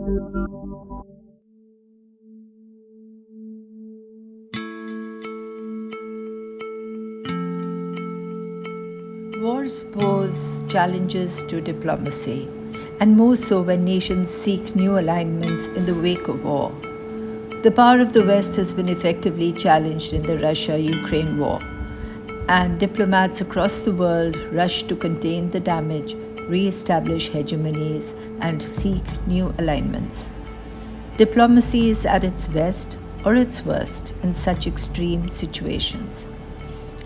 Wars pose challenges to diplomacy, and more so when nations seek new alignments in the wake of war. The power of the West has been effectively challenged in the Russia Ukraine war, and diplomats across the world rush to contain the damage, re establish hegemonies, and seek new alignments. Diplomacy is at its best or its worst in such extreme situations.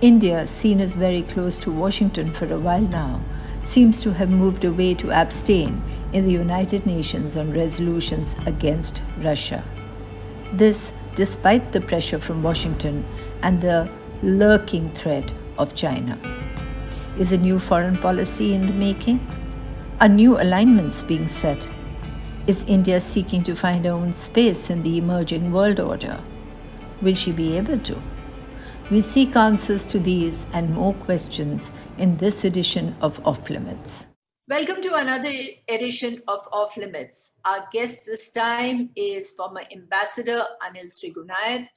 India, seen as very close to Washington for a while now, seems to have moved away to abstain in the United Nations on resolutions against Russia. This despite the pressure from Washington and the lurking threat of China. Is a new foreign policy in the making? Are new alignments being set? Is India seeking to find her own space in the emerging world order? Will she be able to? We seek answers to these and more questions in this edition of Off Limits. Welcome to another edition of Off Limits. Our guest this time is former Ambassador Anil Trigunayat,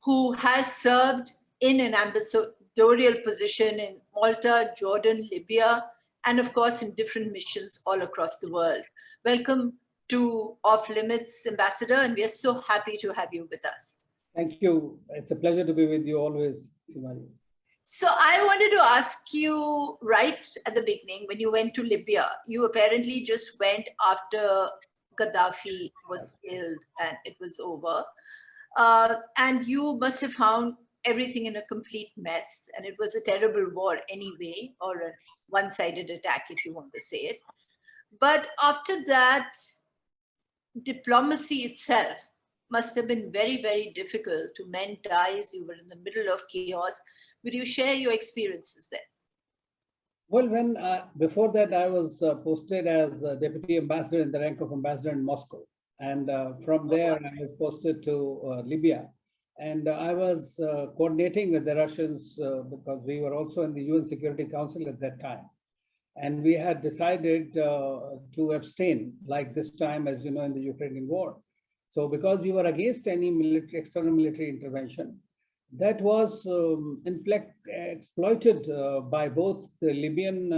who has served in an ambassadorial position in Malta, Jordan, Libya, and of course in different missions all across the world. Welcome to Off Limits, Ambassador, and we are so happy to have you with us. Thank you. It's a pleasure to be with you always, Seema. So I wanted to ask you right at the beginning, when you went to Libya, you apparently just went after Gaddafi was killed and it was over. And you must have found everything in a complete mess. And it was a terrible war anyway, or a one-sided attack, if you want to say it. But after that, diplomacy itself must have been very, very difficult to mend ties. You were in the middle of chaos. Would you share your experiences there? Well, when before that, I was posted as Deputy Ambassador in the rank of Ambassador in Moscow. And from there, I was posted to Libya. And I was coordinating with the Russians because we were also in the UN Security Council at that time. And we had decided to abstain, like this time, as you know, in the Ukrainian war. So because we were against any external military intervention, that was in fact exploited by both the Libyan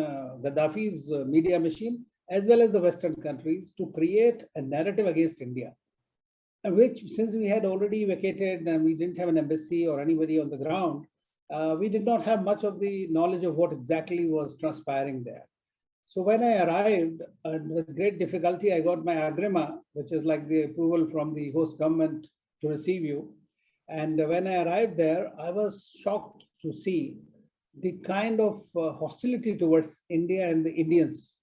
Gaddafi's media machine as well as the Western countries to create a narrative against India, which, since we had already vacated and we didn't have an embassy or anybody on the ground, we did not have much of the knowledge of what exactly was transpiring there. So when I arrived, with great difficulty, I got my agrima, which is like the approval from the host government to receive you. And when I arrived there, I was shocked to see the kind of hostility towards India and the Indians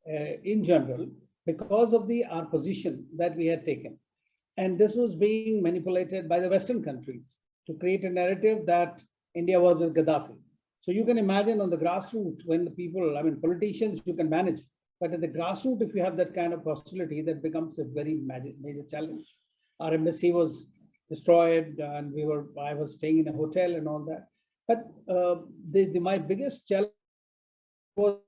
in general because of our position that we had taken. And this was being manipulated by the Western countries to create a narrative that India was with Gaddafi. So you can imagine on the grassroots, when the people, politicians, you can manage. But at the grassroots, if you have that kind of hostility, that becomes a very major challenge. Our embassy was destroyed, and I was staying in a hotel and all that. But my biggest challenge was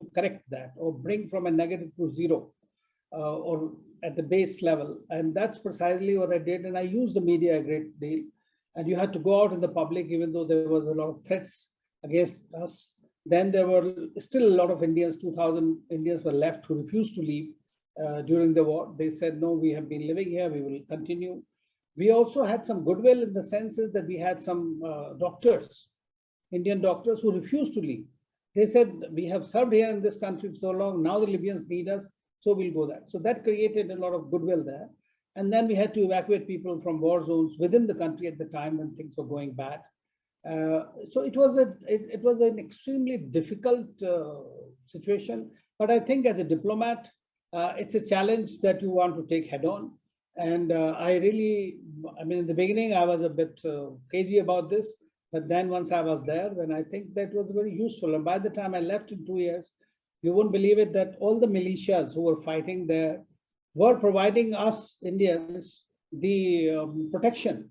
to correct that or bring from a negative to zero or at the base level. And that's precisely what I did. And I used the media a great deal. And you had to go out in the public, even though there was a lot of threats against us. Then there were still a lot of Indians, 2,000 Indians were left who refused to leave during the war. They said, no, we have been living here, we will continue. We also had some goodwill in the senses that we had some doctors, Indian doctors who refused to leave. They said, we have served here in this country for so long, now the Libyans need us, so we'll go there. So that created a lot of goodwill there. And then we had to evacuate people from war zones within the country at the time when things were going bad. So it was an extremely difficult situation. But I think as a diplomat, it's a challenge that you want to take head on. And in the beginning, I was a bit cagey about this. But then once I was there, then I think that was very useful. And by the time I left in 2 years, you won't believe it that all the militias who were fighting there were providing us Indians the protection,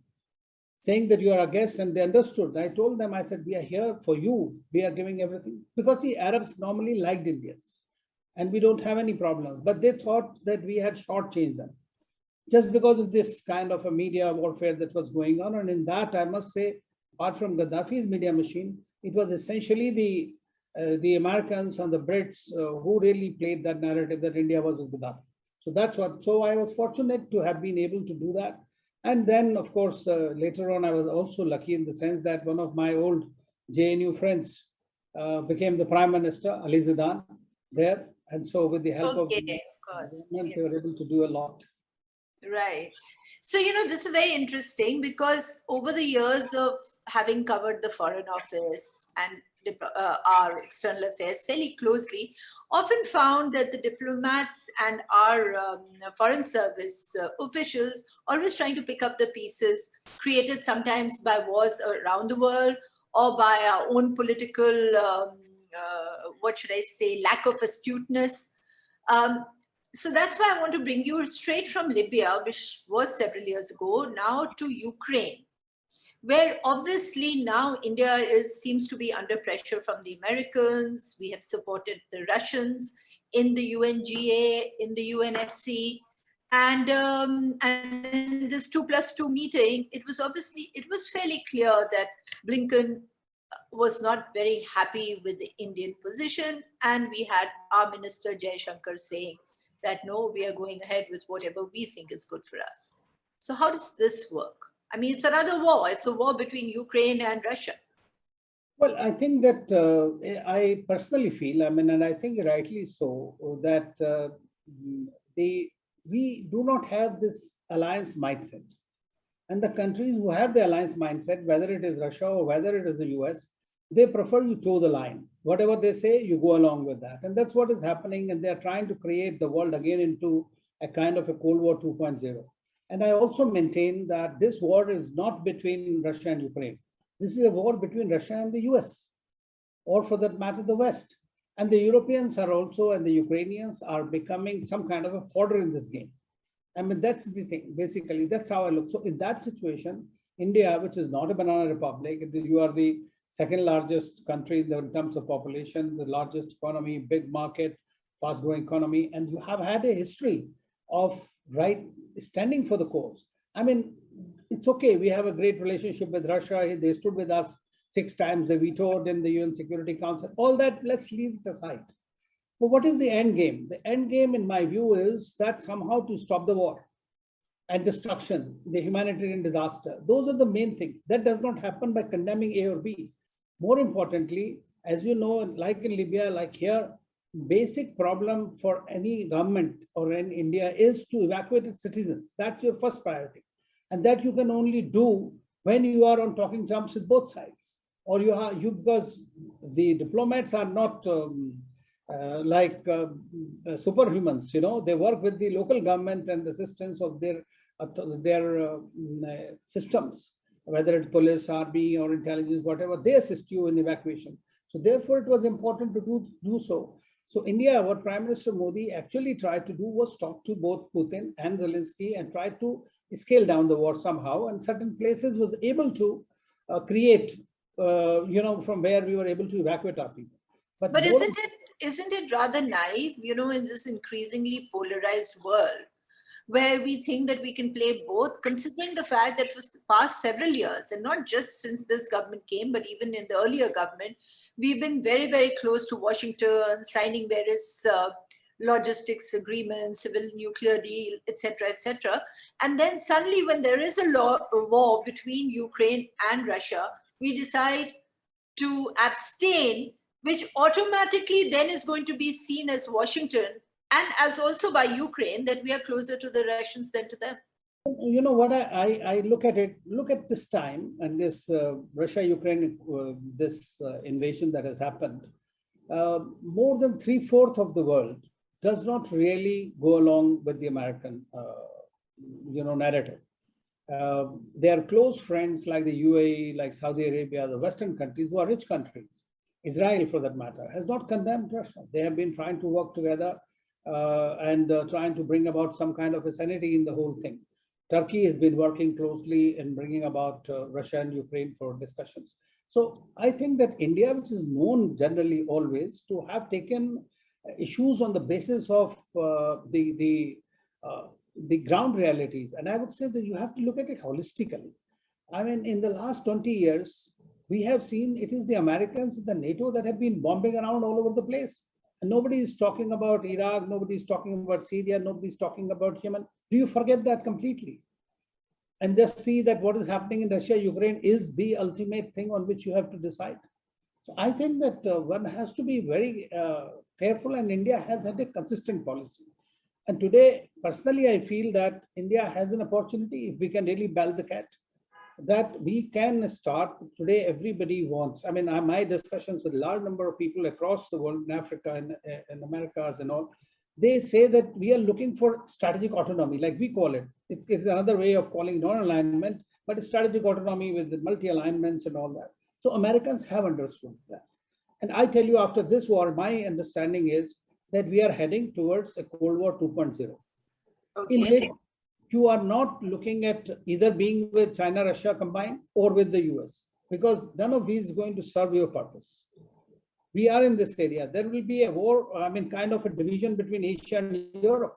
saying that you are a guest, and they understood. I told them, I said, we are here for you. We are giving everything. Because the Arabs normally liked Indians. and we don't have any problems. But they thought that we had shortchanged them just because of this kind of a media warfare that was going on. And in that, I must say, apart from Gaddafi's media machine, it was essentially the Americans and the Brits who really played that narrative that India was with Gaddafi. So that's what. So I was fortunate to have been able to do that. And then, of course, later on, I was also lucky in the sense that one of my old JNU friends became the Prime Minister, Ali Zidane, there. And so, with the help of the course. government, Yes. they were able to do a lot. Right. So, this is very interesting because over the years of having covered the Foreign Office and our external affairs fairly closely, often found that the diplomats and our foreign service officials always trying to pick up the pieces created sometimes by wars around the world or by our own political, what should I say, lack of astuteness. So that's why I want to bring you straight from Libya, which was several years ago, now to Ukraine, where obviously now India seems to be under pressure from the Americans. We have supported the Russians in the UNGA, in the UNSC. And in this 2+2 meeting, it was fairly clear that Blinken was not very happy with the Indian position. And we had our minister, Jay Shankar, saying that, no, we are going ahead with whatever we think is good for us. So how does this work? I mean, it's another war. It's a war between Ukraine and Russia. Well, I think that I personally feel, and I think rightly so, that we do not have this alliance mindset. And the countries who have the alliance mindset, whether it is Russia or whether it is the US, they prefer you toe the line. Whatever they say, you go along with that. And that's what is happening. And they're trying to create the world again into a kind of a Cold War 2.0. And I also maintain that this war is not between Russia and Ukraine. This is a war between Russia and the US, or for that matter, the West. And the Europeans are also, and the Ukrainians are becoming some kind of a fodder in this game. I mean, that's the thing. Basically, that's how I look. So in that situation, India, which is not a banana republic, you are the second largest country in terms of population, the largest economy, big market, fast growing economy, and you have had a history of standing for the cause. I mean, it's okay. We have a great relationship with Russia. They stood with us 6 times. They vetoed in the UN Security Council. All that, let's leave it aside. But what is the end game? The end game, in my view, is that somehow to stop the war and destruction, the humanitarian disaster. Those are the main things. That does not happen by condemning A or B. More importantly, as you know, like in Libya, like here, basic problem for any government or in India is to evacuate its citizens. That's your first priority. And that you can only do when you are on talking terms with both sides. Or because the diplomats are not like superhumans, they work with the local government and the assistance of their systems, whether it's police, army, or intelligence, whatever, they assist you in evacuation. So therefore, it was important to do so. So India, what Prime Minister Modi actually tried to do was talk to both Putin and Zelensky and try to scale down the war somehow. And certain places was able to create, from where we were able to evacuate our people. But isn't it rather naive, in this increasingly polarized world, where we think that we can play both, considering the fact that for the past several years, and not just since this government came, but even in the earlier government, we've been very, very close to Washington, signing various logistics agreements, civil nuclear deal, etc., etc. And then suddenly, when there is a war between Ukraine and Russia, we decide to abstain, which automatically then is going to be seen as Washington and as also by Ukraine that we are closer to the Russians than to them. You know what, I look at this time and this Russia-Ukraine, this invasion that has happened, more than 3/4 of the world does not really go along with the American, narrative. They are close friends like the UAE, like Saudi Arabia, the Western countries who are rich countries. Israel, for that matter, has not condemned Russia. They have been trying to work together and trying to bring about some kind of a sanity in the whole thing. Turkey has been working closely in bringing about Russia and Ukraine for discussions. So I think that India, which is known generally always to have taken issues on the basis of the ground realities. And I would say that you have to look at it holistically. I mean, in the last 20 years, we have seen it is the Americans, the NATO that have been bombing around all over the place. And nobody is talking about Iraq, nobody is talking about Syria, nobody is talking about Yemen. Do you forget that completely? And just see that what is happening in Russia, Ukraine is the ultimate thing on which you have to decide. So I think that one has to be very careful, and India has had a consistent policy. And today, personally, I feel that India has an opportunity, if we can really bell the cat, that we can start today. Everybody wants, I mean, my discussions with a large number of people across the world, in Africa and Americas and all, they say that we are looking for strategic autonomy, like we call it. It's another way of calling non-alignment, but strategic autonomy with the multi-alignments and all that. So Americans have understood that. And I tell you, after this war, my understanding is that we are heading towards a Cold War 2.0. Okay. In which you are not looking at either being with China, Russia combined or with the US, because none of these is going to serve your purpose. We are in this area. There will be a war, I mean, kind of a division between Asia and Europe.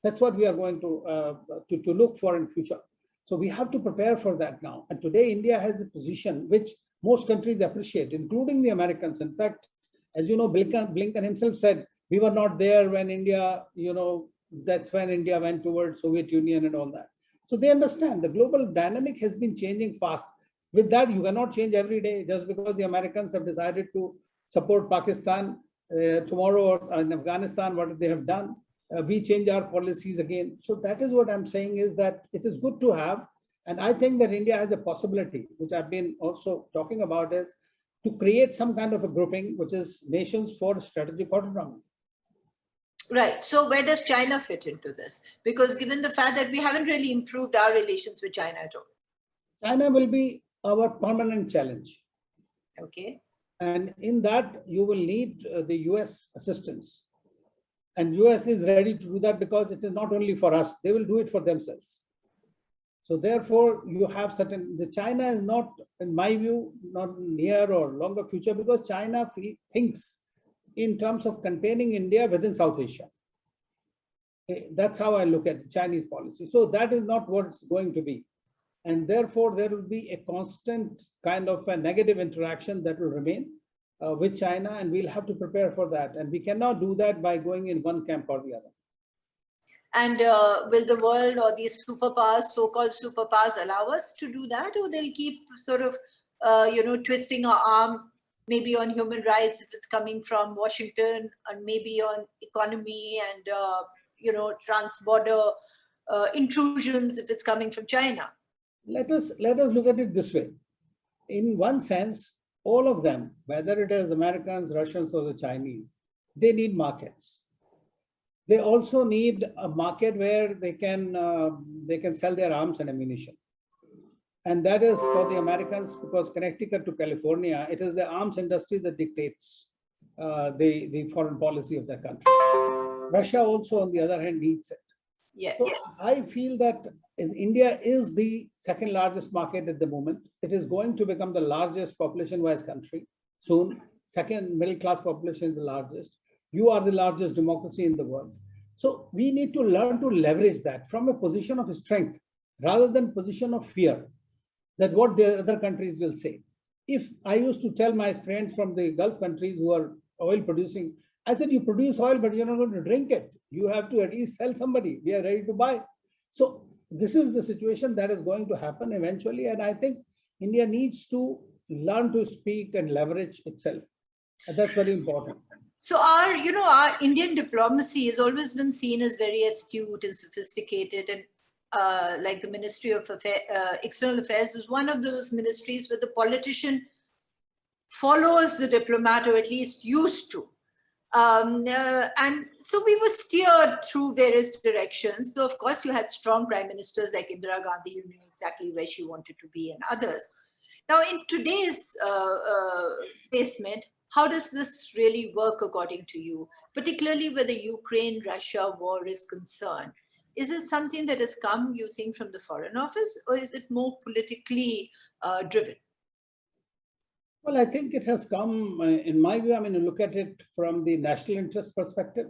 That's what we are going to look for in future. So we have to prepare for that now. And today, India has a position which most countries appreciate, including the Americans. In fact, as you know, Blinken himself said, we were not there when India, that's when India went towards Soviet Union and all that. So they understand the global dynamic has been changing fast. With that, you cannot change every day just because the Americans have decided to support Pakistan tomorrow, or in Afghanistan, what they have done. We change our policies again. So that is what I'm saying, is that it is good to have. And I think that India has a possibility, which I've been also talking about, is to create some kind of a grouping, which is nations for strategic autonomy. Right. So where does China fit into this? Because given the fact that we haven't really improved our relations with China at all. China will be our permanent challenge. Okay. And in that, you will need the US assistance. And US is ready to do that, because it is not only for us, they will do it for themselves. So therefore, you have the China is not, in my view, not near or longer future, because China thinks in terms of containing India within South Asia. That's how I look at the Chinese policy. So that is not what it's going to be. And therefore, there will be a constant kind of a negative interaction that will remain with China, and we'll have to prepare for that. And we cannot do that by going in one camp or the other. And will the world or these superpowers, so-called superpowers, allow us to do that? Or they'll keep sort of, twisting our arm, maybe on human rights if it's coming from Washington, and maybe on economy and, trans-border intrusions if it's coming from China? Let us look at it this way. In one sense, all of them, whether it is Americans, Russians, or the Chinese, they need markets. They also need a market where they can sell their arms and ammunition. And that is for the Americans, because Connecticut to California, it is the arms industry that dictates the foreign policy of that country. Russia also, on the other hand, needs it. Yes. So I feel that India is the second largest market at the moment. It is going to become the largest population-wise country soon. Second, middle-class population is the largest. You are the largest democracy in the world. So we need to learn to leverage that from a position of strength rather than position of fear, that what the other countries will say. If I used to tell my friends from the Gulf countries who are oil producing, I said, you produce oil, but you're not going to drink it. You have to at least sell somebody. We are ready to buy. So this is the situation that is going to happen eventually. And I think India needs to learn to speak and leverage itself. And that's very important. So our Indian diplomacy has always been seen as very astute and sophisticated, and like the Ministry of External Affairs is one of those ministries where the politician follows the diplomat, or at least used to. And so we were steered through various directions. Though, of course, you had strong prime ministers like Indira Gandhi, you knew exactly where she wanted to be, and others. Now, in today's basement, how does this really work according to you, particularly where the Ukraine-Russia war is concerned? Is it something that has come, you think, from the Foreign Office, or is it more politically driven? Well, I think it has come, in my view, I mean, you look at it from the national interest perspective,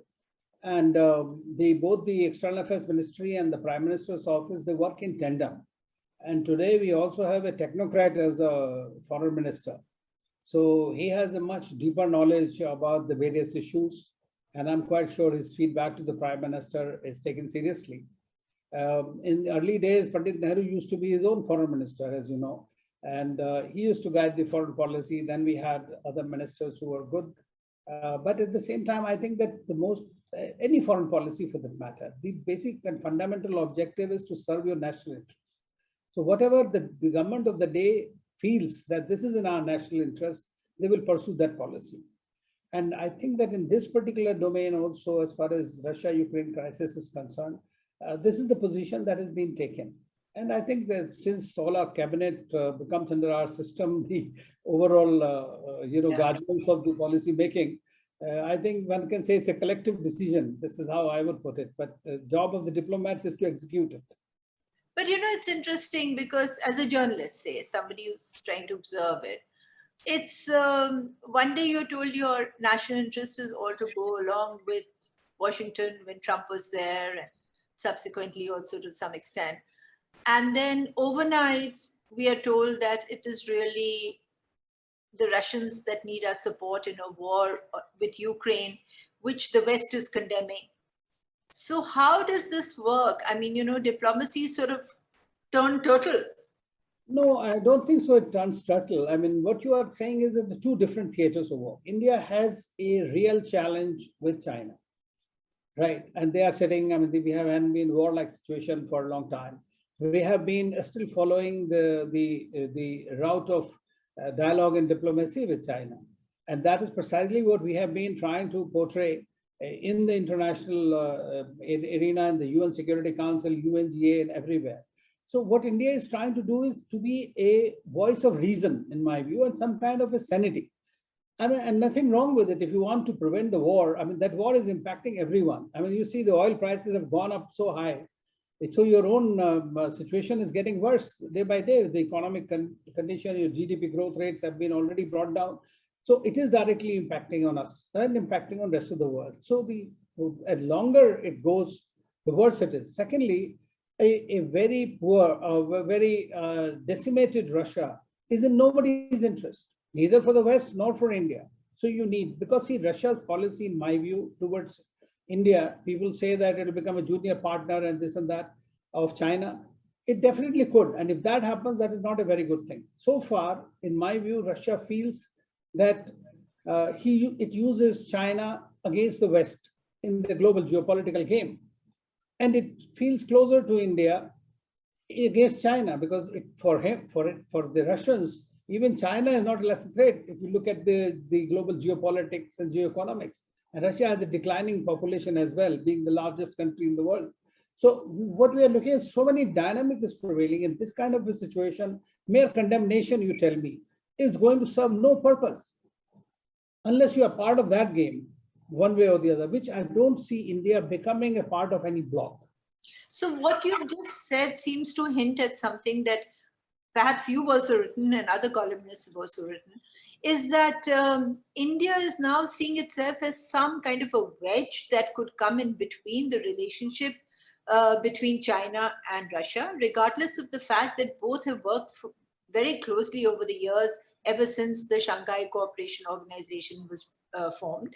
and both the External Affairs Ministry and the Prime Minister's office, they work in tandem. And today we also have a technocrat as a foreign minister. So he has a much deeper knowledge about the various issues, and I'm quite sure his feedback to the Prime Minister is taken seriously. In the early days, Pandit Nehru used to be his own foreign minister, as you know, and he used to guide the foreign policy. Then we had other ministers who were good. But at the same time, I think that any foreign policy for that matter, the basic and fundamental objective is to serve your national interest. So whatever the government of the day feels that this is in our national interest, they will pursue that policy. And I think that in this particular domain also, as far as Russia-Ukraine crisis is concerned, this is the position that has been taken. And I think that since all our cabinet becomes under our system, the overall, guardians of the policy making, I think one can say it's a collective decision. This is how I would put it. But the job of the diplomats is to execute it. But it's interesting because as a journalist, say, somebody who's trying to observe it, it's one day you're told your national interest is all to go along with Washington when Trump was there, and subsequently also to some extent. And then overnight, we are told that it is really the Russians that need our support in a war with Ukraine, which the West is condemning. So how does this work? I mean, diplomacy sort of turned turtle. No, I don't think so. It turns turtle. I mean, what you are saying is that the two different theaters of war. India has a real challenge with China, right? And they are sitting, I mean, we have been in warlike situation for a long time. We have been still following the route of dialogue and diplomacy with China. And that is precisely what we have been trying to portray in the international arena, in the UN Security Council, UNGA, and everywhere. So what India is trying to do is to be a voice of reason, in my view, and some kind of a sanity. I mean, and nothing wrong with it. If you want to prevent the war, I mean, that war is impacting everyone. I mean, you see the oil prices have gone up so high. So your own situation is getting worse day by day. The economic condition, your GDP growth rates have been already brought down. So it is directly impacting on us and impacting on the rest of the world. So the longer it goes, the worse it is. Secondly, a very poor, very decimated Russia is in nobody's interest, neither for the West nor for India. So you need, because see, Russia's policy, in my view, towards India, people say that it will become a junior partner and this and that of China. It definitely could. And if that happens, that is not a very good thing. So far, in my view, Russia feels that it uses China against the West in the global geopolitical game. And it feels closer to India against China, because for the Russians, even China is not less a threat. If you look at the global geopolitics and geoeconomics, and Russia has a declining population as well, being the largest country in the world. So what we are looking at, so many dynamics prevailing in this kind of a situation. Mere condemnation, you tell me, is going to serve no purpose unless you are part of that game, one way or the other, which I don't see India becoming a part of any bloc. So what you've just said seems to hint at something that perhaps you've also written and other columnists have also written, is that India is now seeing itself as some kind of a wedge that could come in between the relationship between China and Russia, regardless of the fact that both have worked very closely over the years, ever since the Shanghai Cooperation Organization was formed,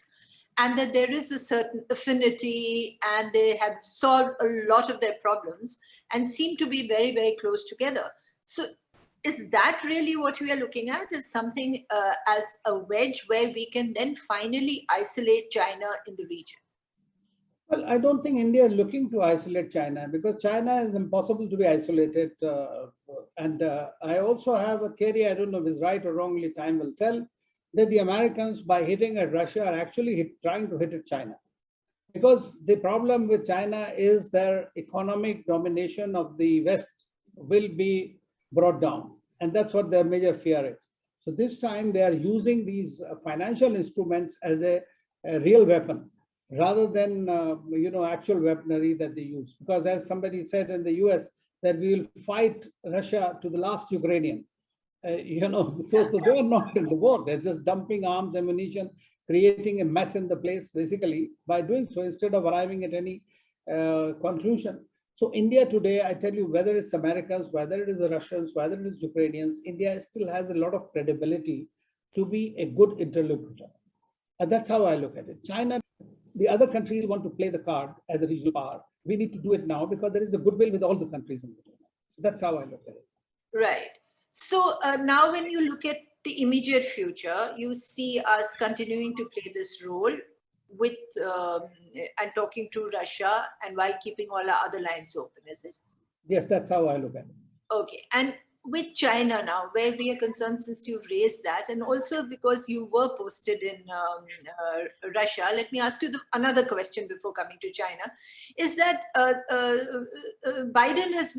and that there is a certain affinity and they have solved a lot of their problems and seem to be very, very close together. So is that really what we are looking at, is something as a wedge where we can then finally isolate China in the region? Well, I don't think India is looking to isolate China, because China is impossible to be isolated. I also have a theory, I don't know if it's right or wrong, only time will tell, that the Americans, by hitting at Russia, are actually trying to hit at China. Because the problem with China is their economic domination of the West will be brought down. And that's what their major fear is. So this time they are using these financial instruments as a real weapon, rather than actual weaponry that they use. Because as somebody said in the US, that we will fight Russia to the last Ukrainian. So they are not in the war. They're just dumping arms, ammunition, creating a mess in the place, basically, by doing so, instead of arriving at any conclusion. So India today, I tell you, whether it's Americans, whether it is the Russians, whether it is Ukrainians, India still has a lot of credibility to be a good interlocutor. And that's how I look at it. China, the other countries want to play the card as a regional power. We need to do it now because there is a goodwill with all the countries in the region. So that's how I look at it. Right. So now when you look at the immediate future, you see us continuing to play this role with and talking to Russia, and while keeping all our other lines open, is it? Yes, that's how I look at it. Okay. And with China now, where we are concerned, since you raised that, and also because you were posted in Russia, let me ask you another question before coming to China, is that President Biden has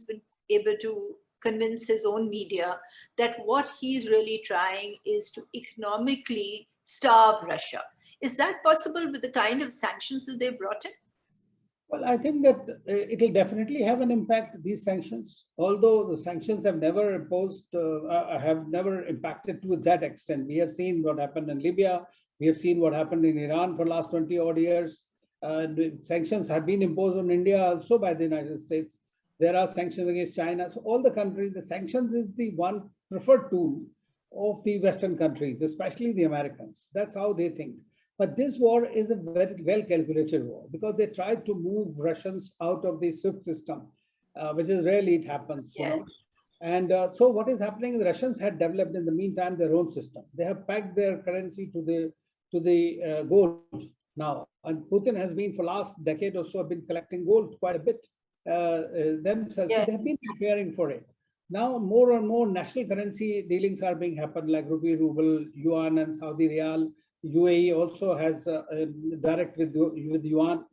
been able to convince his own media that what he's really trying is to economically starve Russia. Is that possible with the kind of sanctions that they brought in? Well, I think that it will definitely have an impact, these sanctions, although the sanctions have never impacted to that extent. We have seen what happened in Libya. We have seen what happened in Iran for the last 20 odd years. Sanctions have been imposed on India also by the United States. There are sanctions against China. So all the countries, the sanctions is the one preferred tool of the Western countries, especially the Americans. That's how they think. But this war is a very well-calculated war because they tried to move Russians out of the SWIFT system, which is rarely it happens. Yes. And so what is happening is the Russians had developed in the meantime their own system. They have pegged their currency to the gold now. And Putin has been for last decade or so been collecting gold quite a bit themselves. Yes. So they have been preparing for it. Now more and more national currency dealings are being happened, like rupee, ruble, yuan, and Saudi riyal. UAE also has direct with yuan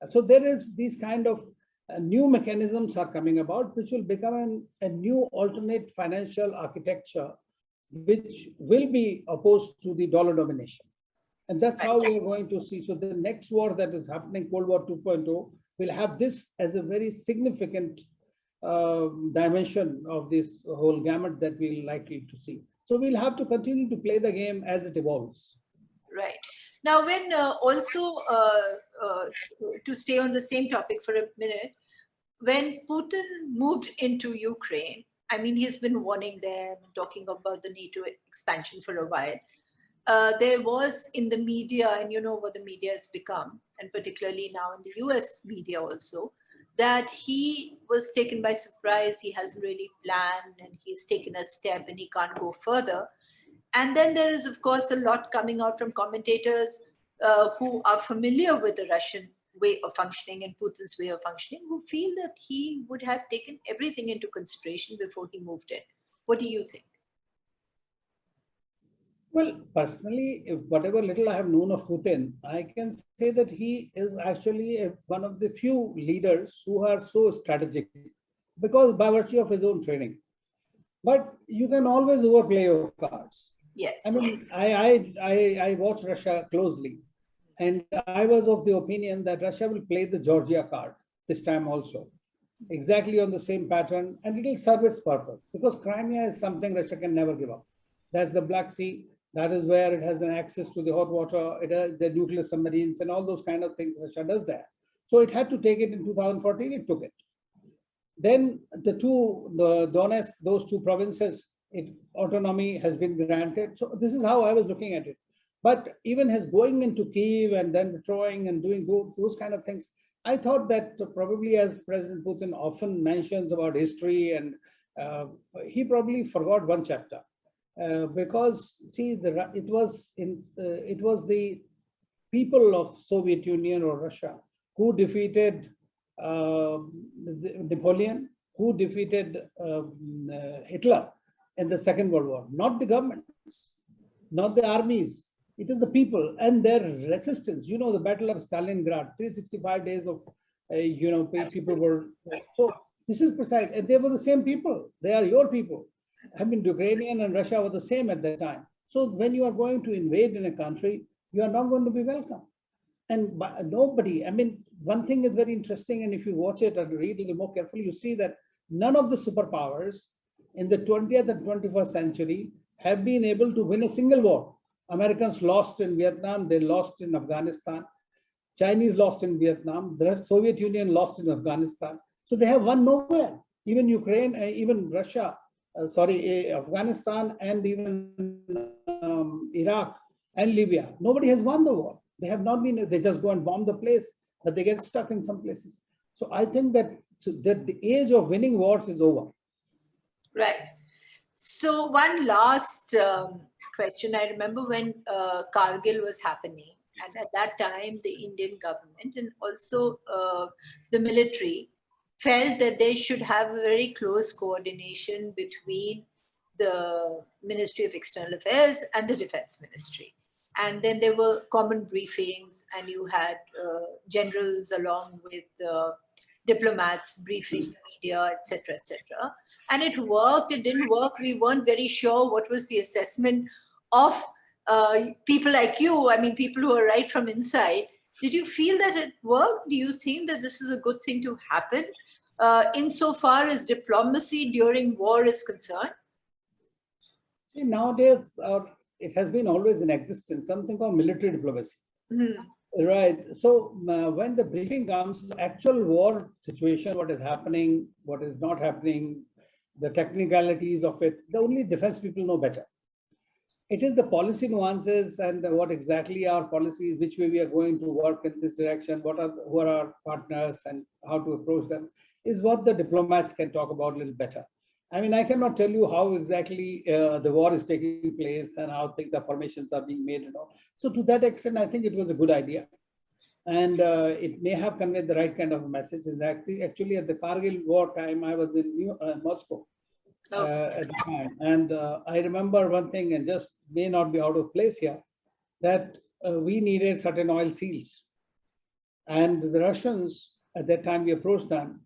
so there is these kind of new mechanisms are coming about, which will become a new alternate financial architecture, which will be opposed to the dollar domination, and that's how we are going to see. So the next war that is happening, Cold War 2.0, will have this as a very significant dimension of this whole gamut that we're likely to see. So we'll have to continue to play the game as it evolves. Right. Now, when to stay on the same topic for a minute, when Putin moved into Ukraine, I mean, he's been warning them, talking about the NATO expansion for a while. There was in the media, and you know what the media has become, and particularly now in the US media also, that he was taken by surprise. He hasn't really planned, and he's taken a step and he can't go further. And then there is, of course, a lot coming out from commentators who are familiar with the Russian way of functioning and Putin's way of functioning, who feel that he would have taken everything into consideration before he moved in. What do you think? Well, personally, if whatever little I have known of Putin, I can say that he is actually one of the few leaders who are so strategic, because by virtue of his own training. But you can always overplay your cards. Yes. I mean, I watch Russia closely, and I was of the opinion that Russia will play the Georgia card this time also, exactly on the same pattern, and it will serve its purpose, because Crimea is something Russia can never give up. That's the Black Sea. That is where it has an access to the hot water, it has the nuclear submarines, and all those kind of things Russia does there. So it had to take it in 2014. It took it. Then the Donetsk, those two provinces, autonomy has been granted. So this is how I was looking at it. But even his going into Kyiv and then withdrawing and doing those kind of things, I thought that probably, as President Putin often mentions about history, and he probably forgot one chapter. Because see, it was the people of Soviet Union or Russia who defeated Napoleon, who defeated Hitler in the Second World War, not the governments, not the armies. It is the people and their resistance. You know, the Battle of Stalingrad, 365 days of, people were. So this is precise. And they were the same people. They are your people. I mean, Ukrainian and Russia were the same at that time. So when you are going to invade in a country, you are not going to be welcome. And nobody, I mean, one thing is very interesting, and if you watch it and read it more carefully, you see that none of the superpowers in the 20th and 21st century have been able to win a single war. Americans lost in Vietnam, they lost in Afghanistan. Chinese lost in Vietnam, the Soviet Union lost in Afghanistan. So they have won nowhere. Even Ukraine, even Russia, Afghanistan, and even Iraq and Libya. Nobody has won the war. They have not been, they just go and bomb the place, but they get stuck in some places. So I think that the age of winning wars is over. Right. So one last question. I remember when Kargil was happening, and at that time, the Indian government and also the military felt that they should have a very close coordination between the Ministry of External Affairs and the Defense Ministry. And then there were common briefings, and you had generals along with diplomats briefing the media, etc., etc. And it worked, it didn't work. We weren't very sure what was the assessment of people like you, I mean, people who are right from inside. Did you feel that it worked? Do you think that this is a good thing to happen insofar as diplomacy during war is concerned? See, nowadays, it has been always in existence, something called military diplomacy. Right. So when the briefing comes, actual war situation, what is happening, what is not happening, the technicalities of it, the only defense people know better. It is the policy nuances and what exactly our policies, which way we are going to work in this direction, who are our partners and how to approach them, is what the diplomats can talk about a little better. I mean, I cannot tell you how exactly the war is taking place and how things are, formations are being made and all. So to that extent, I think it was a good idea. And it may have conveyed the right kind of a message. Actually, at the Kargil war time, I was in Moscow at the time. And I remember one thing, and just may not be out of place here, that we needed certain oil seals. And the Russians, at that time, we approached them.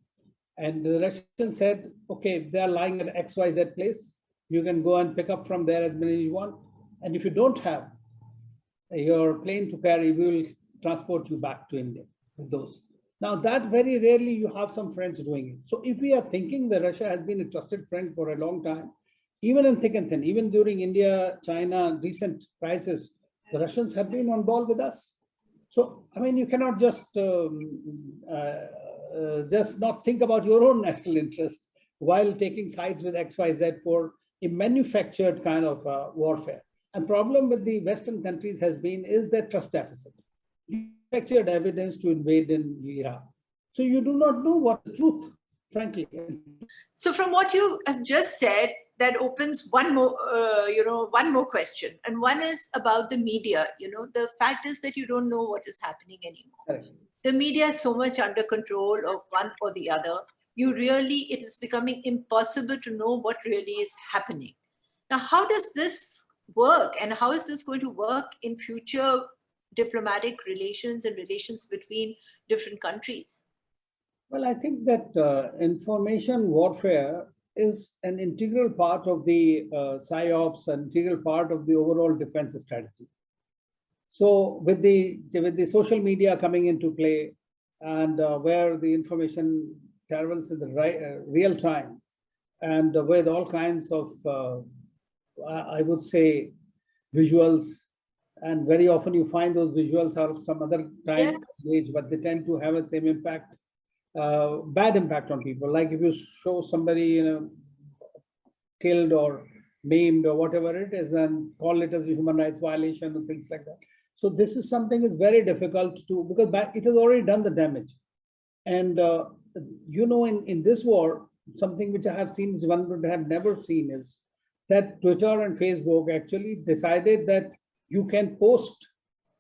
And the Russians said, okay, they're lying at XYZ place. You can go and pick up from there as many as you want. And if you don't have your plane to carry, we will transport you back to India with those. Now that very rarely you have some friends doing it. So if we are thinking that Russia has been a trusted friend for a long time, even in thick and thin, even during India-China recent crisis, the Russians have been on ball with us. So, I mean, you cannot just not think about your own national interest while taking sides with XYZ for a manufactured kind of warfare. And problem with the Western countries is their trust deficit. Manufactured evidence to invade in Iraq. So you do not know what the truth, frankly. So from what you have just said, that opens one more question. And one is about the media. The fact is that you don't know what is happening anymore. Correct. The media is so much under control of one or the other. It is becoming impossible to know what really is happening. Now, how does this work? And how is this going to work in future diplomatic relations and relations between different countries? Well, I think that information warfare is an integral part of the PSYOPs, an integral part of the overall defense strategy. So with the social media coming into play, and where the information travels in the real time, and with all kinds of, I would say, visuals, and very often you find those visuals are of some other time age, but they tend to have the same impact, bad impact on people. Like if you show somebody killed or maimed or whatever it is, and call it as a human rights violation and things like that. So this is something is very difficult to, because it has already done the damage. And in this war, something which I have seen, which one would have never seen, is that Twitter and Facebook actually decided that you can post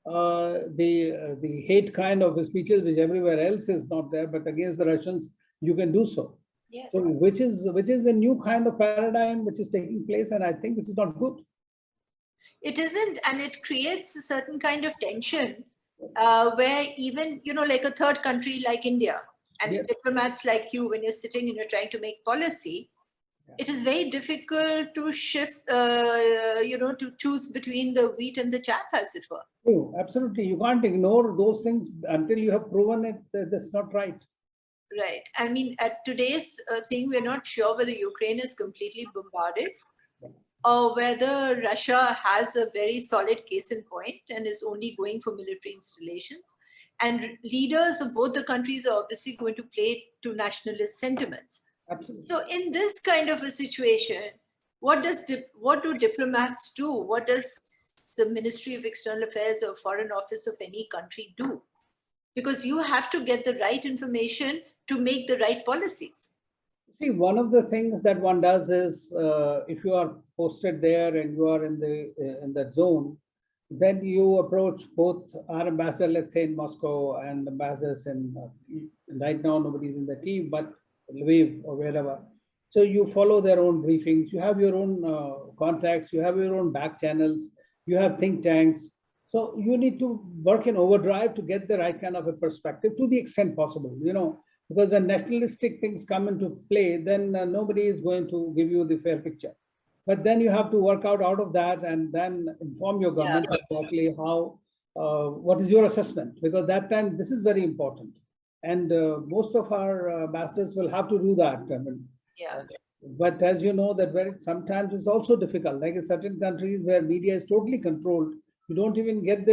the hate kind of speeches, which everywhere else is not there, but against the Russians, you can do so. Yes. So which is a new kind of paradigm which is taking place, and I think which is not good. It isn't, and it creates a certain kind of tension where even, like a third country like India and diplomats like you, when you're sitting and you're trying to make policy, it is very difficult to shift, to choose between the wheat and the chaff, as it were. Oh, absolutely. You can't ignore those things until you have proven it that that's not right. Right. I mean, at today's thing, we're not sure whether Ukraine is completely bombarded or whether Russia has a very solid case in point and is only going for military installations. And leaders of both the countries are obviously going to play to nationalist sentiments. Absolutely. So in this kind of a situation, what do diplomats do? What does the Ministry of External Affairs or Foreign Office of any country do? Because you have to get the right information to make the right policies. See, one of the things that one does is if you are posted there and you are in that zone, then you approach both our ambassador, let's say in Moscow, and ambassadors in right now nobody's in the team, but Lviv or wherever. So you follow their own briefings. You have your own contacts. You have your own back channels. You have think tanks. So you need to work in overdrive to get the right kind of a perspective to the extent possible. Because when nationalistic things come into play, then nobody is going to give you the fair picture. But then you have to work out of that and then inform your government exactly how, what is your assessment? Because that time, this is very important. And most of our ambassadors will have to do that. But as you know, that sometimes it's also difficult. Like in certain countries where media is totally controlled, you don't even get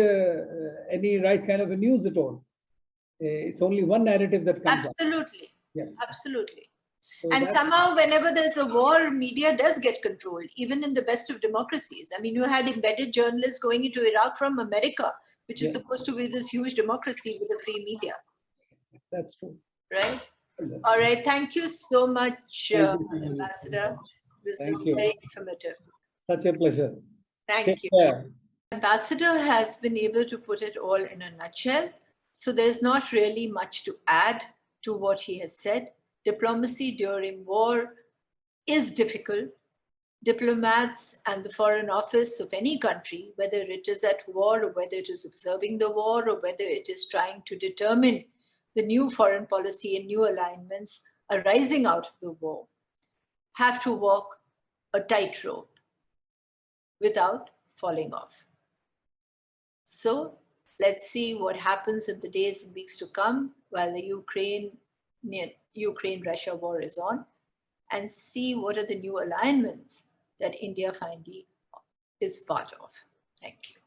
any right kind of a news at all. It's only one narrative that comes up. Absolutely. Yes. Absolutely. So and somehow, whenever there's a war, media does get controlled, even in the best of democracies. I mean, you had embedded journalists going into Iraq from America, which is supposed to be this huge democracy with a free media. That's true. Right? All right. Thank you so much, Ambassador. This is very informative. Such a pleasure. Thank you. Ambassador has been able to put it all in a nutshell. So there's not really much to add to what he has said. Diplomacy during war is difficult. Diplomats and the Foreign Office of any country, whether it is at war or whether it is observing the war or whether it is trying to determine the new foreign policy and new alignments arising out of the war, have to walk a tightrope without falling off. So let's see what happens in the days and weeks to come while the Ukraine-Russia war is on, and see what are the new alignments that India finally is part of. Thank you.